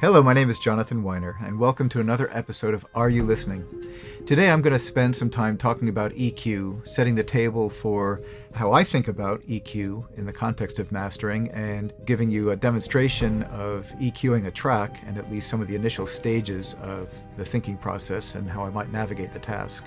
Hello, my name is Jonathan Weiner, and welcome to another episode of Are You Listening? Today I'm going to spend some time talking about EQ, setting the table for how I think about EQ in the context of mastering, and giving you a demonstration of EQing a track and at least some of the initial stages of the thinking process and how I might navigate the task.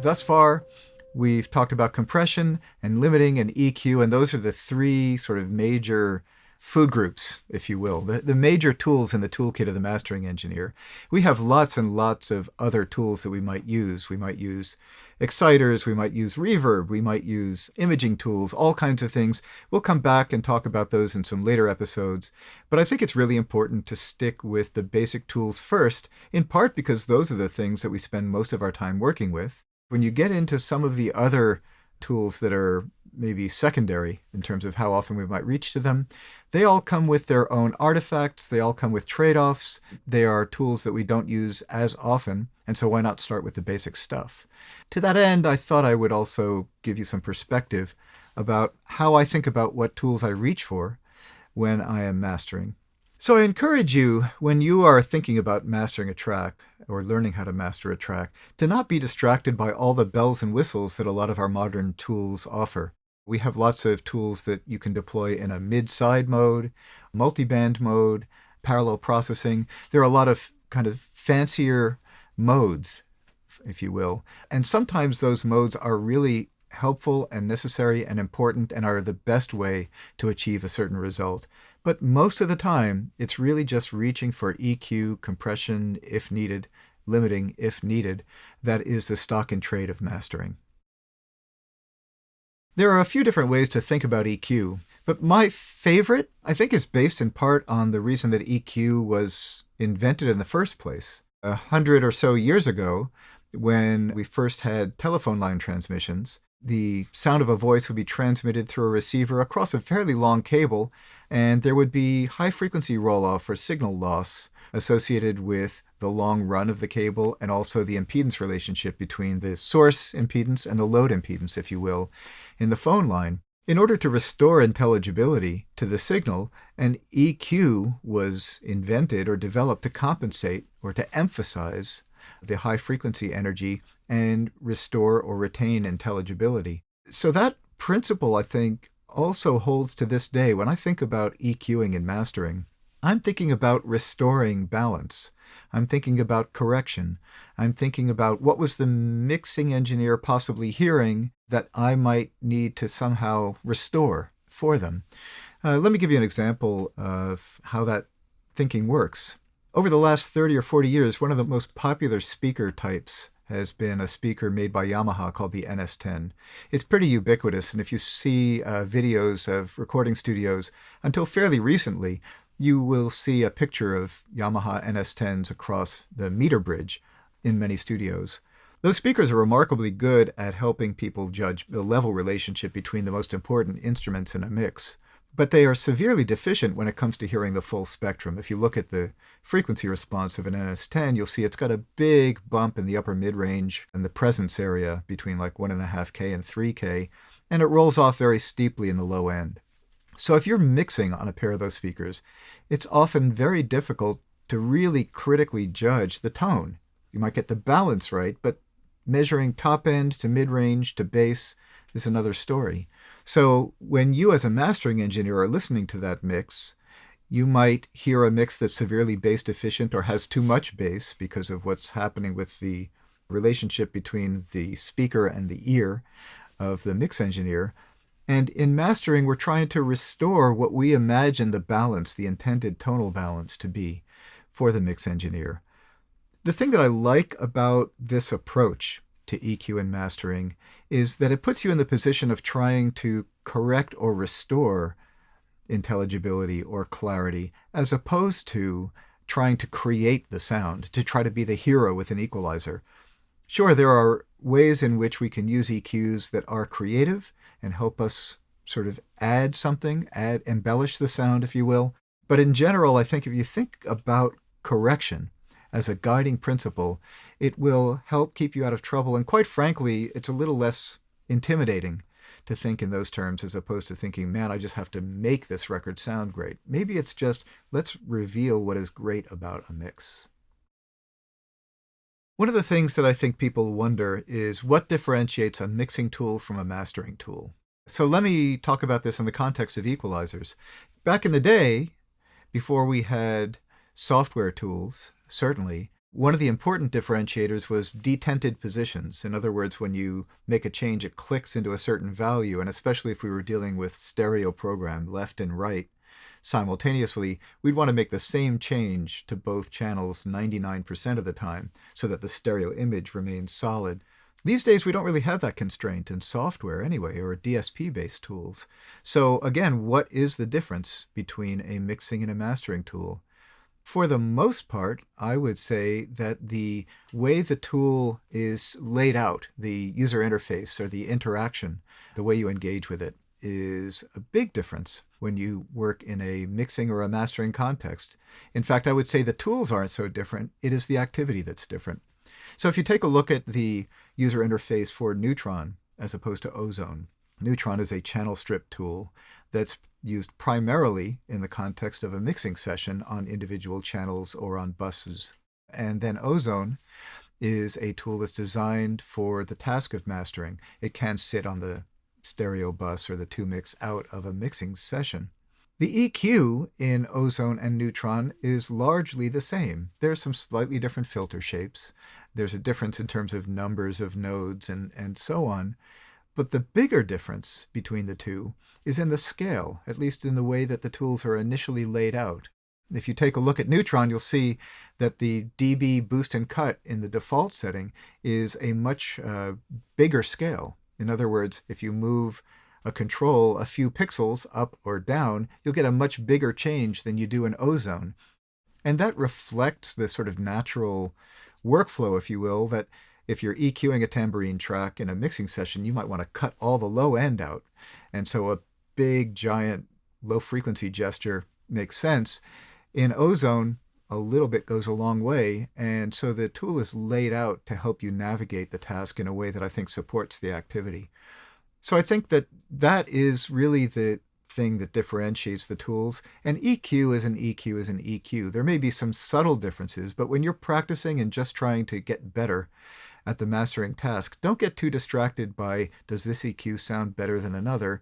Thus far, we've talked about compression and limiting and EQ, and those are the three sort of major food groups, if you will, the major tools in the toolkit of the mastering engineer. We have lots and lots of other tools that we might use. We might use exciters, we might use reverb, we might use imaging tools, all kinds of things. We'll come back and talk about those in some later episodes. But I think it's really important to stick with the basic tools first, in part because those are the things that we spend most of our time working with. When you get into some of the other tools that are maybe secondary in terms of how often we might reach to them, they all come with their own artifacts, they all come with trade-offs, they are tools that we don't use as often, and so why not start with the basic stuff? To that end, I thought I would also give you some perspective about how I think about what tools I reach for when I am mastering. So I encourage you, when you are thinking about mastering a track or learning how to master a track, to not be distracted by all the bells and whistles that a lot of our modern tools offer. We have lots of tools that you can deploy in a mid-side mode, multi-band mode, parallel processing. There are a lot of kind of fancier modes, if you will. And sometimes those modes are really helpful and necessary and important and are the best way to achieve a certain result. But most of the time, it's really just reaching for EQ, compression if needed, limiting if needed. That is the stock and trade of mastering. There are a few different ways to think about EQ, but my favorite, I think, is based in part on the reason that EQ was invented in the first place. 100 or so years ago, when we first had telephone line transmissions, the sound of a voice would be transmitted through a receiver across a fairly long cable, and there would be high-frequency roll-off or signal loss associated with the long run of the cable and also the impedance relationship between the source impedance and the load impedance, if you will, in the phone line. In order to restore intelligibility to the signal, an EQ was invented or developed to compensate or to emphasize the high-frequency energy and restore or retain intelligibility. So that principle, I think, also holds to this day. When I think about EQing and mastering, I'm thinking about restoring balance. I'm thinking about correction. I'm thinking about what was the mixing engineer possibly hearing that I might need to somehow restore for them. Let me give you an example of how that thinking works. Over the last 30 or 40 years, one of the most popular speaker types has been a speaker made by Yamaha called the NS10. It's pretty ubiquitous, and if you see videos of recording studios, until fairly recently, you will see a picture of Yamaha NS10s across the meter bridge in many studios. Those speakers are remarkably good at helping people judge the level relationship between the most important instruments in a mix. But they are severely deficient when it comes to hearing the full spectrum. If you look at the frequency response of an NS10, you'll see it's got a big bump in the upper mid-range and the presence area between like 1.5K and 3K, and it rolls off very steeply in the low end. So if you're mixing on a pair of those speakers, it's often very difficult to really critically judge the tone. You might get the balance right, but measuring top end to mid-range to bass is another story. So when you as a mastering engineer are listening to that mix, you might hear a mix that's severely bass deficient or has too much bass because of what's happening with the relationship between the speaker and the ear of the mix engineer. And in mastering, we're trying to restore what we imagine the balance, the intended tonal balance to be for the mix engineer. The thing that I like about this approach to EQ and mastering is that it puts you in the position of trying to correct or restore intelligibility or clarity, as opposed to trying to create the sound, to try to be the hero with an equalizer. Sure, there are ways in which we can use EQs that are creative and help us sort of add something, embellish the sound, if you will. But in general, I think if you think about correction as a guiding principle, it will help keep you out of trouble. And quite frankly, it's a little less intimidating to think in those terms as opposed to thinking, man, I just have to make this record sound great. Maybe it's just, let's reveal what is great about a mix. One of the things that I think people wonder is what differentiates a mixing tool from a mastering tool. So let me talk about this in the context of equalizers. Back in the day, before we had software tools, certainly, one of the important differentiators was detented positions. In other words, when you make a change, it clicks into a certain value, and especially if we were dealing with stereo program, left and right, simultaneously, we'd want to make the same change to both channels 99% of the time so that the stereo image remains solid. These days, we don't really have that constraint in software anyway, or DSP-based tools. So again, what is the difference between a mixing and a mastering tool? For the most part, I would say that the way the tool is laid out, the user interface or the interaction, the way you engage with it, is a big difference when you work in a mixing or a mastering context. In fact, I would say the tools aren't so different. It is the activity that's different. So if you take a look at the user interface for Neutron as opposed to Ozone, Neutron is a channel strip tool that's used primarily in the context of a mixing session on individual channels or on buses. And then Ozone is a tool that's designed for the task of mastering. It can sit on the stereo bus or the 2-mix out of a mixing session. The EQ in Ozone and Neutron is largely the same. There are some slightly different filter shapes. There's a difference in terms of numbers of nodes and so on. But the bigger difference between the two is in the scale, at least in the way that the tools are initially laid out. If you take a look at Neutron, you'll see that the dB boost and cut in the default setting is a much bigger scale. In other words, if you move a control a few pixels up or down, you'll get a much bigger change than you do in Ozone. And that reflects the sort of natural workflow, if you will, that if you're EQing a tambourine track in a mixing session, you might want to cut all the low end out. And so a big, giant, low-frequency gesture makes sense. In Ozone, a little bit goes a long way, and so the tool is laid out to help you navigate the task in a way that I think supports the activity. So I think that that is really the thing that differentiates the tools, and EQ is an EQ is an EQ. There may be some subtle differences, but when you're practicing and just trying to get better at the mastering task, don't get too distracted by, does this EQ sound better than another?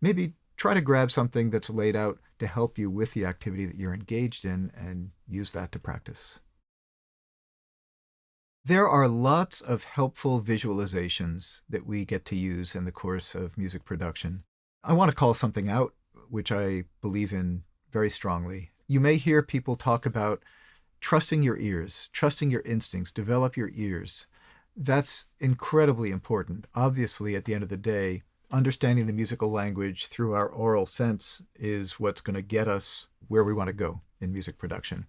Maybe try to grab something that's laid out to help you with the activity that you're engaged in and use that to practice. There are lots of helpful visualizations that we get to use in the course of music production. I want to call something out, which I believe in very strongly. You may hear people talk about trusting your ears, trusting your instincts, develop your ears. That's incredibly important. Obviously, at the end of the day, understanding the musical language through our oral sense is what's going to get us where we want to go in music production.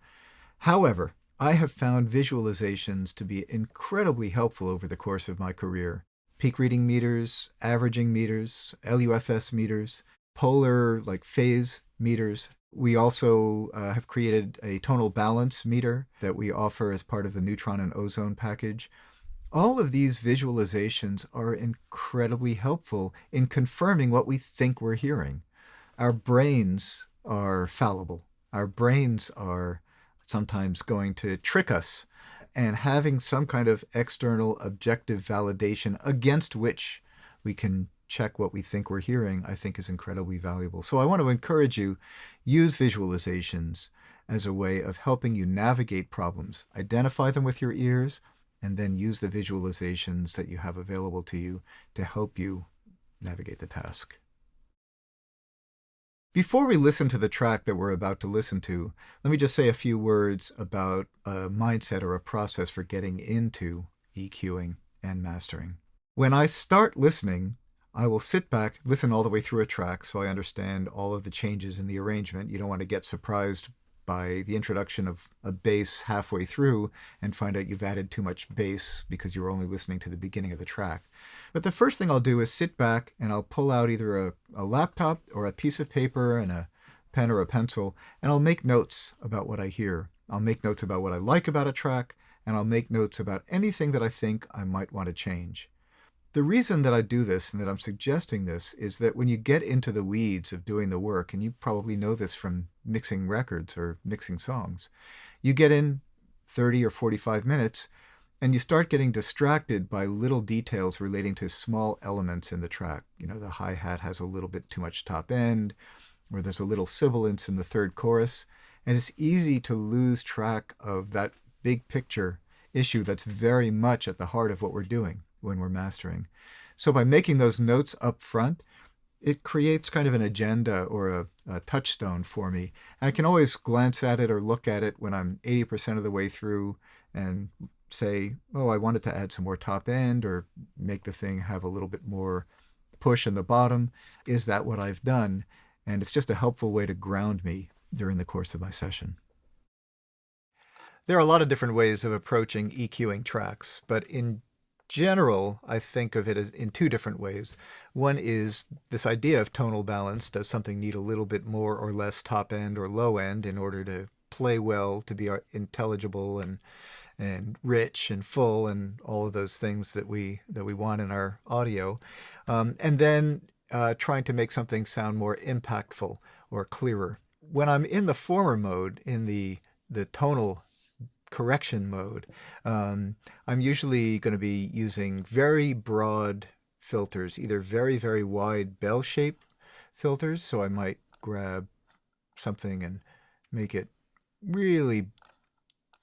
However, I have found visualizations to be incredibly helpful over the course of my career. Peak reading meters, averaging meters, LUFS meters, polar phase meters. We also have created a tonal balance meter that we offer as part of the Neutron and Ozone package. All of these visualizations are incredibly helpful in confirming what we think we're hearing. Our brains are fallible. Our brains are sometimes going to trick us, and having some kind of external objective validation against which we can check what we think we're hearing, I think is incredibly valuable. So I want to encourage you, use visualizations as a way of helping you navigate problems. Identify them with your ears, and then use the visualizations that you have available to you to help you navigate the task. Before we listen to the track that we're about to listen to, let me just say a few words about a mindset or a process for getting into EQing and mastering. When I start listening, I will sit back, listen all the way through a track so I understand all of the changes in the arrangement. You don't want to get surprised by the introduction of a bass halfway through and find out you've added too much bass because you were only listening to the beginning of the track. But the first thing I'll do is sit back and I'll pull out either a laptop or a piece of paper and a pen or a pencil, and I'll make notes about what I hear. I'll make notes about what I like about a track, and I'll make notes about anything that I think I might want to change. The reason that I do this and that I'm suggesting this is that when you get into the weeds of doing the work, and you probably know this from mixing records or mixing songs, you get in 30 or 45 minutes and you start getting distracted by little details relating to small elements in the track. You know, the hi-hat has a little bit too much top end, or there's a little sibilance in the third chorus, and it's easy to lose track of that big picture issue that's very much at the heart of what we're doing when we're mastering. So by making those notes up front, it creates kind of an agenda or a touchstone for me. I can always glance at it or look at it when I'm 80% of the way through and say, oh, I wanted to add some more top end or make the thing have a little bit more push in the bottom. Is that what I've done? And it's just a helpful way to ground me during the course of my session. There are a lot of different ways of approaching EQing tracks, but in general, I think of it as in two different ways. One is this idea of tonal balance. Does something need a little bit more or less top end or low end in order to play well, to be intelligible and rich and full and all of those things that we want in our audio, and then trying to make something sound more impactful or clearer. When I'm in the former mode, in the tonal correction mode, I'm usually going to be using very broad filters, either very, very wide bell-shaped filters, so I might grab something and make it really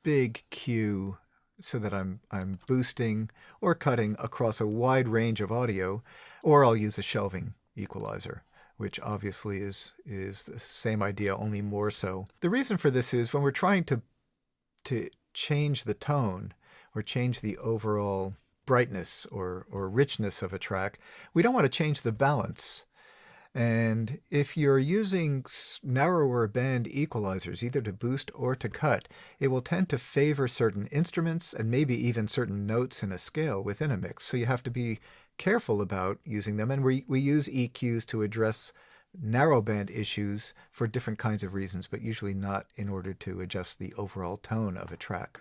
big Q so that I'm boosting or cutting across a wide range of audio, or I'll use a shelving equalizer, which obviously is the same idea, only more so. The reason for this is when we're trying to change the tone or change the overall brightness or richness of a track, we don't want to change the balance. And if you're using narrower band equalizers, either to boost or to cut, it will tend to favor certain instruments and maybe even certain notes in a scale within a mix. So you have to be careful about using them. And we use EQs to address narrow band issues for different kinds of reasons, but usually not in order to adjust the overall tone of a track.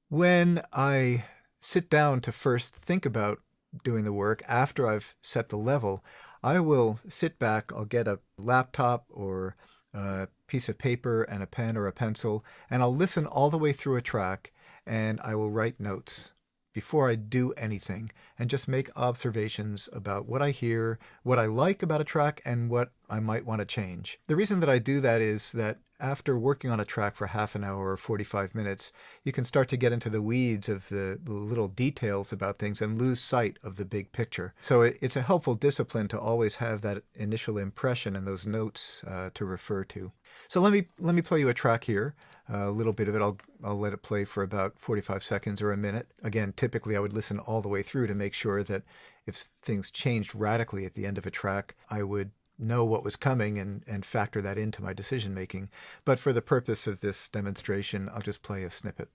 When I sit down to first think about doing the work after I've set the level, I will sit back, I'll get a laptop or a piece of paper and a pen or a pencil, and I'll listen all the way through a track, and I will write notes before I do anything and just make observations about what I hear, what I like about a track, and what I might want to change. The reason that I do that is that after working on a track for half an hour or 45 minutes, you can start to get into the weeds of the little details about things and lose sight of the big picture. So it's a helpful discipline to always have that initial impression and those notes to refer to. So let me play you a track here. A little bit of it, I'll let it play for about 45 seconds or a minute. Again, typically I would listen all the way through to make sure that if things changed radically at the end of a track, I would know what was coming and factor that into my decision making. But for the purpose of this demonstration, I'll just play a snippet.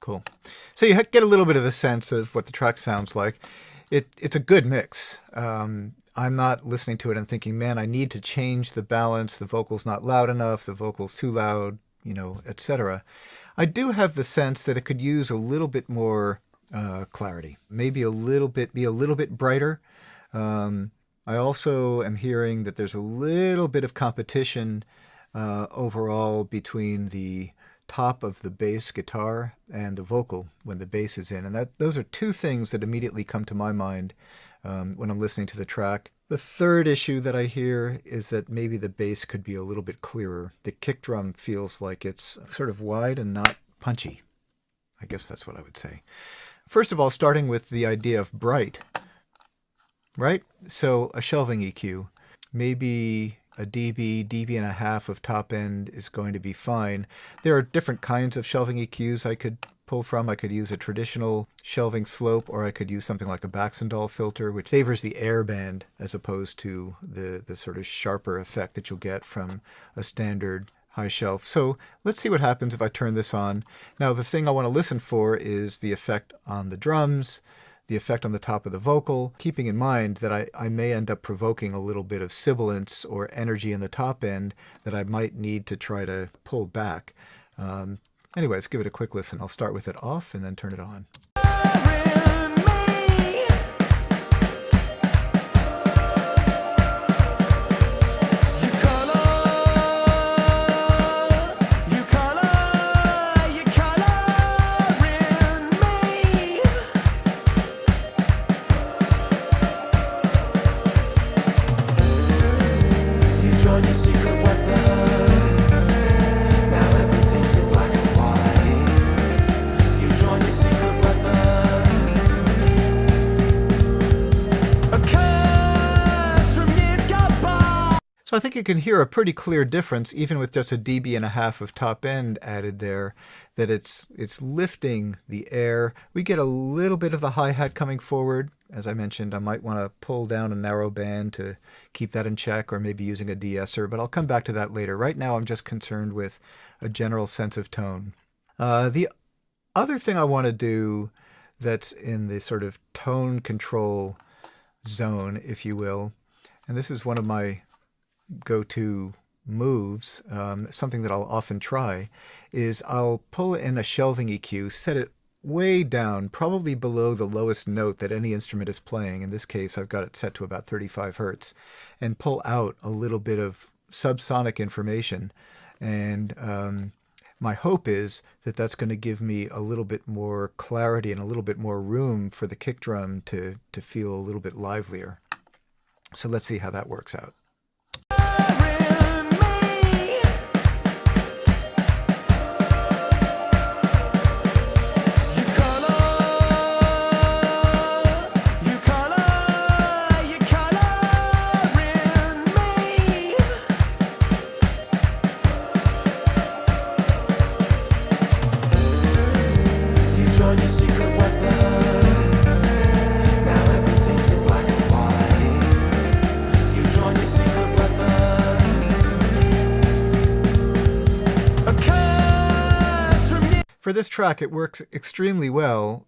Cool. So you get a little bit of a sense of what the track sounds like. It's a good mix. I'm not listening to it and thinking, man, I need to change the balance. The vocal's not loud enough. The vocal's too loud, etc. I do have the sense that it could use a little bit more clarity, maybe be a little bit brighter. I also am hearing that there's a little bit of competition overall between the top of the bass guitar and the vocal when the bass is in. And those are two things that immediately come to my mind when I'm listening to the track. The third issue that I hear is that maybe the bass could be a little bit clearer. The kick drum feels like it's sort of wide and not punchy. I guess that's what I would say. First of all, starting with the idea of bright, right? So a shelving EQ, maybe a dB and a half of top end is going to be fine. There are different kinds of shelving EQs I could pull from. I could use a traditional shelving slope, or I could use something like a Baxendale filter, which favors the air band as opposed to the sort of sharper effect that you'll get from a standard high shelf. So let's see what happens if I turn this on. Now, the thing I want to listen for is the effect on the drums, the effect on the top of the vocal, keeping in mind that I may end up provoking a little bit of sibilance or energy in the top end that I might need to try to pull back. Anyway, let's give it a quick listen. I'll start with it off and then turn it on. So I think you can hear a pretty clear difference, even with just a dB and a half of top end added there, that it's lifting the air. We get a little bit of the hi-hat coming forward. As I mentioned, I might want to pull down a narrow band to keep that in check, or maybe using a de-esser, but I'll come back to that later. Right now I'm just concerned with a general sense of tone. The other thing I want to do that's in the sort of tone control zone, if you will, and this is one of my go-to moves, something that I'll often try, is I'll pull in a shelving EQ, set it way down, probably below the lowest note that any instrument is playing. In this case, I've got it set to about 35 hertz, and pull out a little bit of subsonic information. And my hope is that that's going to give me a little bit more clarity and a little bit more room for the kick drum to feel a little bit livelier. So let's see how that works out. For this track, it works extremely well.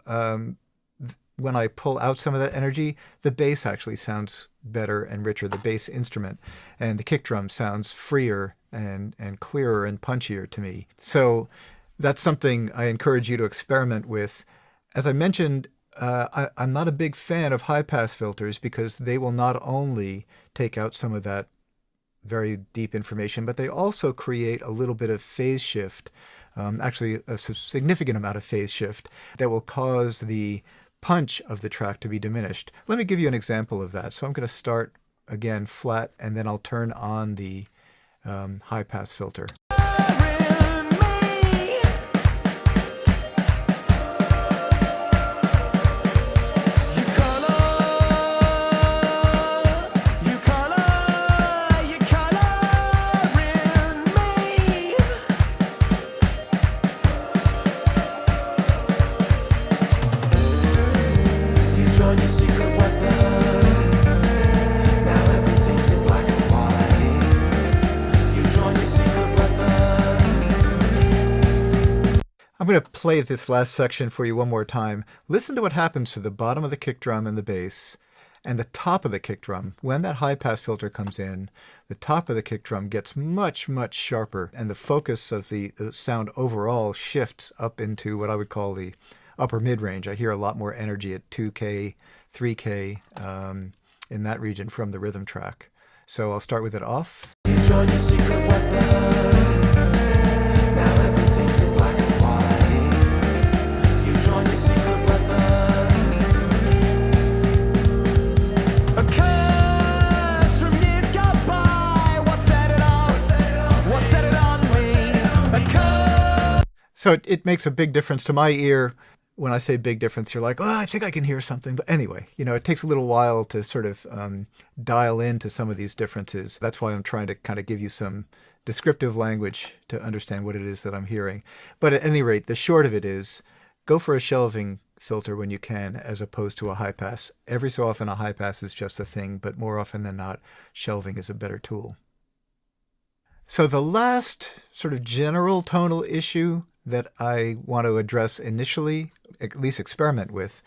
When I pull out some of that energy, the bass actually sounds better and richer, the bass instrument, and the kick drum sounds freer and clearer and punchier to me. So that's something I encourage you to experiment with. As I mentioned, I'm not a big fan of high-pass filters because they will not only take out some of that very deep information, but they also create a little bit of phase shift. Actually a significant amount of phase shift that will cause the punch of the track to be diminished. Let me give you an example of that. So I'm going to start again flat, and then I'll turn on the high pass filter. I'm going to play this last section for you one more time. Listen to what happens to the bottom of the kick drum and the bass and the top of the kick drum. When that high pass filter comes in, the top of the kick drum gets much, much sharper, and the focus of the sound overall shifts up into what I would call the upper mid-range. I hear a lot more energy at 2K, 3K. in that region from the rhythm track. So I'll start with it off. You joined your secret weapon. Now everything's in black and white. You joined your secret weapon. A curse from years gone by. What set it off? What set it on me? A curse. So it makes a big difference to my ear. When I say big difference, you're like, oh, I think I can hear something. But anyway, it takes a little while to sort of dial into some of these differences. That's why I'm trying to kind of give you some descriptive language to understand what it is that I'm hearing. But at any rate, the short of it is go for a shelving filter when you can, as opposed to a high pass. Every so often a high pass is just a thing, but more often than not, shelving is a better tool. So the last sort of general tonal issue that I want to address initially, at least experiment with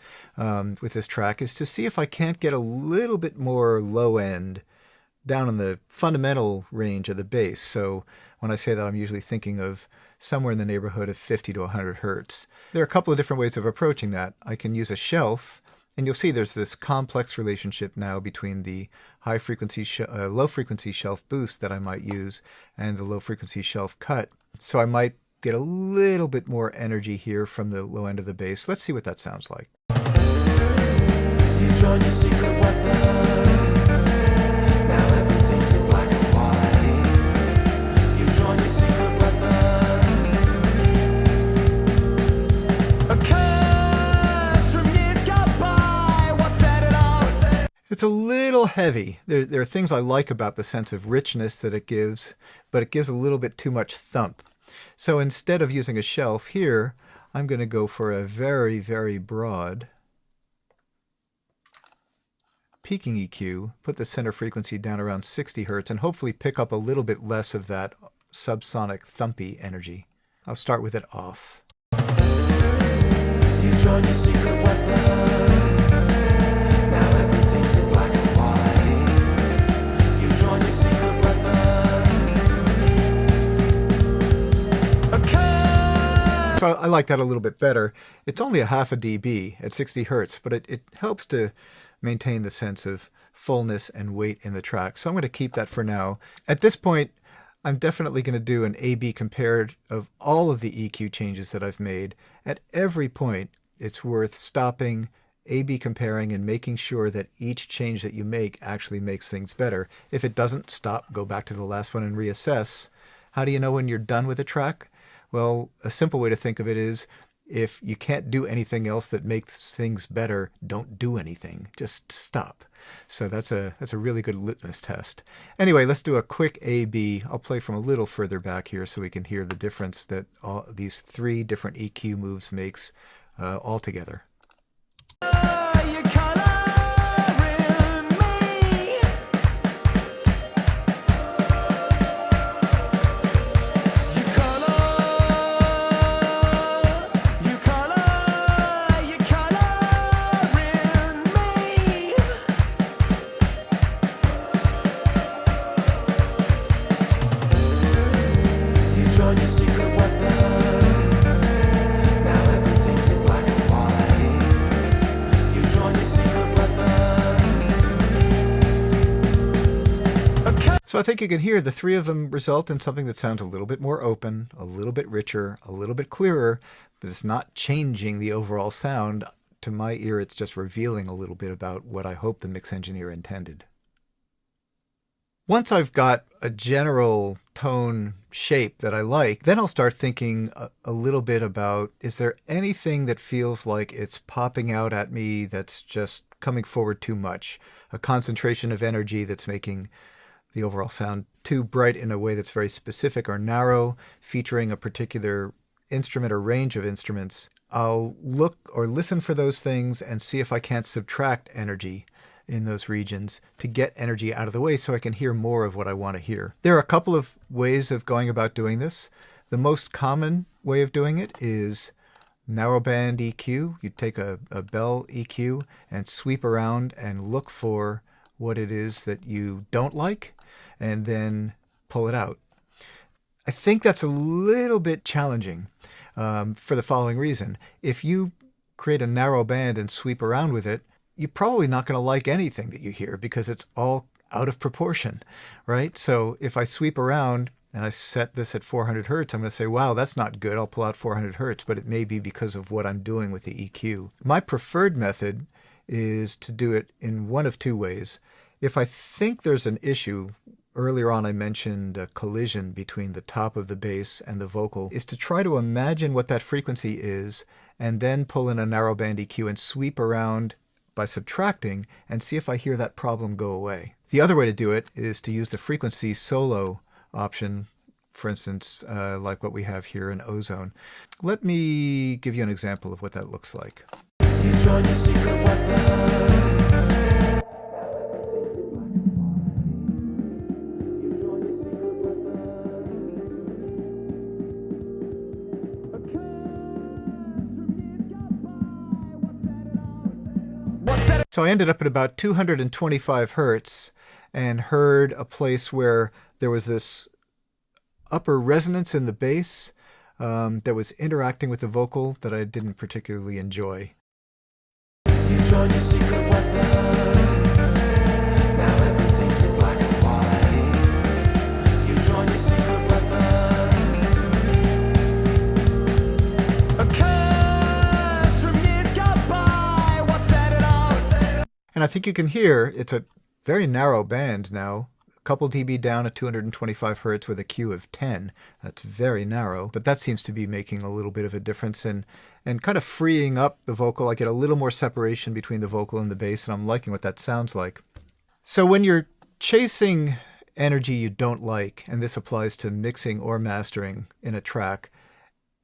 this track, is to see if I can't get a little bit more low end down in the fundamental range of the bass. So when I say that, I'm usually thinking of somewhere in the neighborhood of 50 to 100 hertz. There are a couple of different ways of approaching that. I can use a shelf, and you'll see there's this complex relationship now between the high frequency, low frequency shelf boost that I might use and the low frequency shelf cut. So I might get a little bit more energy here from the low end of the bass. Let's see what that sounds like. You joined your secret weapon. Now everything's in black and white. You joined your secret weapon. A curse from years gone by. What set it off? It's a little heavy. There are things I like about the sense of richness that it gives, but it gives a little bit too much thump. So instead of using a shelf here, I'm going to go for a very, very broad peaking EQ, put the center frequency down around 60 hertz, and hopefully pick up a little bit less of that subsonic thumpy energy. I'll start with it off. You joined your secret weapon. Now everything's in black and white. You joined your secret weapon. So I like that a little bit better. It's only a half a dB at 60 hertz, but it helps to maintain the sense of fullness and weight in the track. So I'm going to keep that for now. At this point, I'm definitely going to do an A-B compared of all of the EQ changes that I've made. At every point, it's worth stopping, A-B comparing, and making sure that each change that you make actually makes things better. If it doesn't, stop, go back to the last one and reassess. How do you know when you're done with a track? Well, a simple way to think of it is, if you can't do anything else that makes things better, don't do anything. Just stop. So that's a really good litmus test. Anyway, let's do a quick A-B. I'll play from a little further back here so we can hear the difference that all these three different EQ moves makes all together. So I think you can hear the three of them result in something that sounds a little bit more open, a little bit richer, a little bit clearer, but it's not changing the overall sound. To my ear, it's just revealing a little bit about what I hope the mix engineer intended. Once I've got a general tone shape that I like, then I'll start thinking a little bit about, is there anything that feels like it's popping out at me that's just coming forward too much? A concentration of energy that's making the overall sound too bright in a way that's very specific or narrow, featuring a particular instrument or range of instruments. I'll look or listen for those things and see if I can't subtract energy in those regions to get energy out of the way so I can hear more of what I want to hear. There are a couple of ways of going about doing this. The most common way of doing it is narrowband EQ. You take a bell EQ and sweep around and look for what it is that you don't like, and then pull it out. I think that's a little bit challenging for the following reason. If you create a narrow band and sweep around with it, you're probably not going to like anything that you hear because it's all out of proportion, right? So if I sweep around and I set this at 400 hertz, I'm going to say, wow, that's not good. I'll pull out 400 hertz, but it may be because of what I'm doing with the EQ. My preferred method is to do it in one of two ways. If I think there's an issue, earlier on I mentioned a collision between the top of the bass and the vocal, is to try to imagine what that frequency is and then pull in a narrowband EQ and sweep around by subtracting and see if I hear that problem go away. The other way to do it is to use the frequency solo option, for instance, like what we have here in Ozone. Let me give you an example of what that looks like. You join your secret weapon. So I ended up at about 225 hertz and heard a place where there was this upper resonance in the bass that was interacting with the vocal that I didn't particularly enjoy. You join your secret weapon. Now everything's in black and white. You join your secret weapon. A curse from years gone by. What said it all? And I think you can hear it's a very narrow band now. A couple dB down at 225 hertz with a Q of 10. That's very narrow, but that seems to be making a little bit of a difference and kind of freeing up the vocal. I get a little more separation between the vocal and the bass, and I'm liking what that sounds like. So when you're chasing energy you don't like, and this applies to mixing or mastering in a track,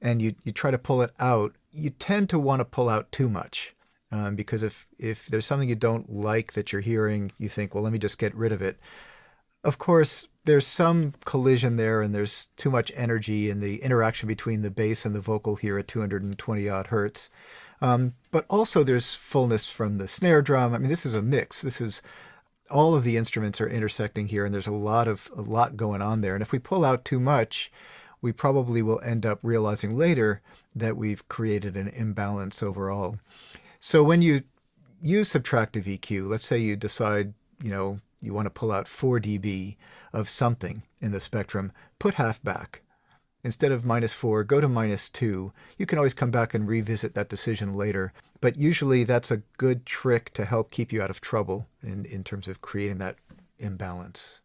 and you try to pull it out, you tend to want to pull out too much. Because if there's something you don't like that you're hearing, you think, well, let me just get rid of it. Of course, there's some collision there and there's too much energy in the interaction between the bass and the vocal here at 220 odd hertz. But also there's fullness from the snare drum. I mean, this is a mix. This is all of the instruments are intersecting here and there's a lot going on there. And if we pull out too much, we probably will end up realizing later that we've created an imbalance overall. So when you use subtractive EQ, let's say you decide, you want to pull out 4 dB of something in the spectrum, put half back. Instead of -4, go to -2. You can always come back and revisit that decision later, but usually that's a good trick to help keep you out of trouble in terms of creating that imbalance.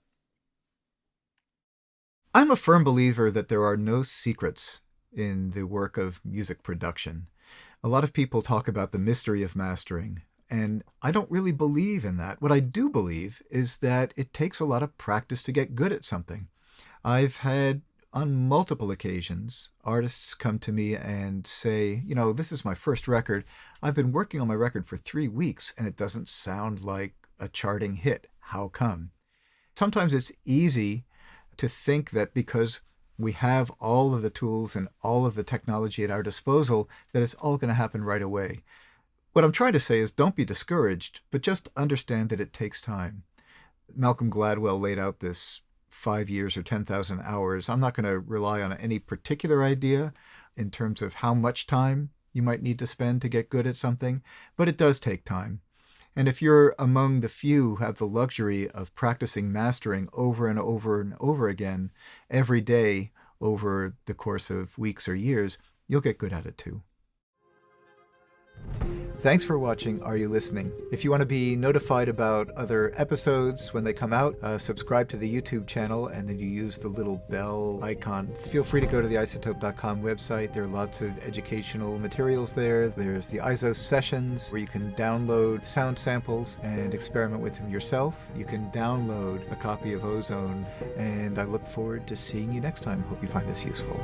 I'm a firm believer that there are no secrets in the work of music production. A lot of people talk about the mystery of mastering, and I don't really believe in that. What I do believe is that it takes a lot of practice to get good at something. I've had, on multiple occasions, artists come to me and say, this is my first record. I've been working on my record for 3 weeks, and it doesn't sound like a charting hit. How come? Sometimes it's easy to think that because we have all of the tools and all of the technology at our disposal, that it's all going to happen right away. What I'm trying to say is don't be discouraged, but just understand that it takes time. Malcolm Gladwell laid out this 5 years or 10,000 hours. I'm not going to rely on any particular idea in terms of how much time you might need to spend to get good at something, but it does take time. And if you're among the few who have the luxury of practicing mastering over and over and over again every day over the course of weeks or years, you'll get good at it too. Thanks for watching Are You Listening? If you want to be notified about other episodes when they come out, subscribe to the YouTube channel and then you use the little bell icon. Feel free to go to the iZotope.com website. There are lots of educational materials there. There's the iZo sessions where you can download sound samples and experiment with them yourself. You can download a copy of Ozone, and I look forward to seeing you next time. Hope you find this useful.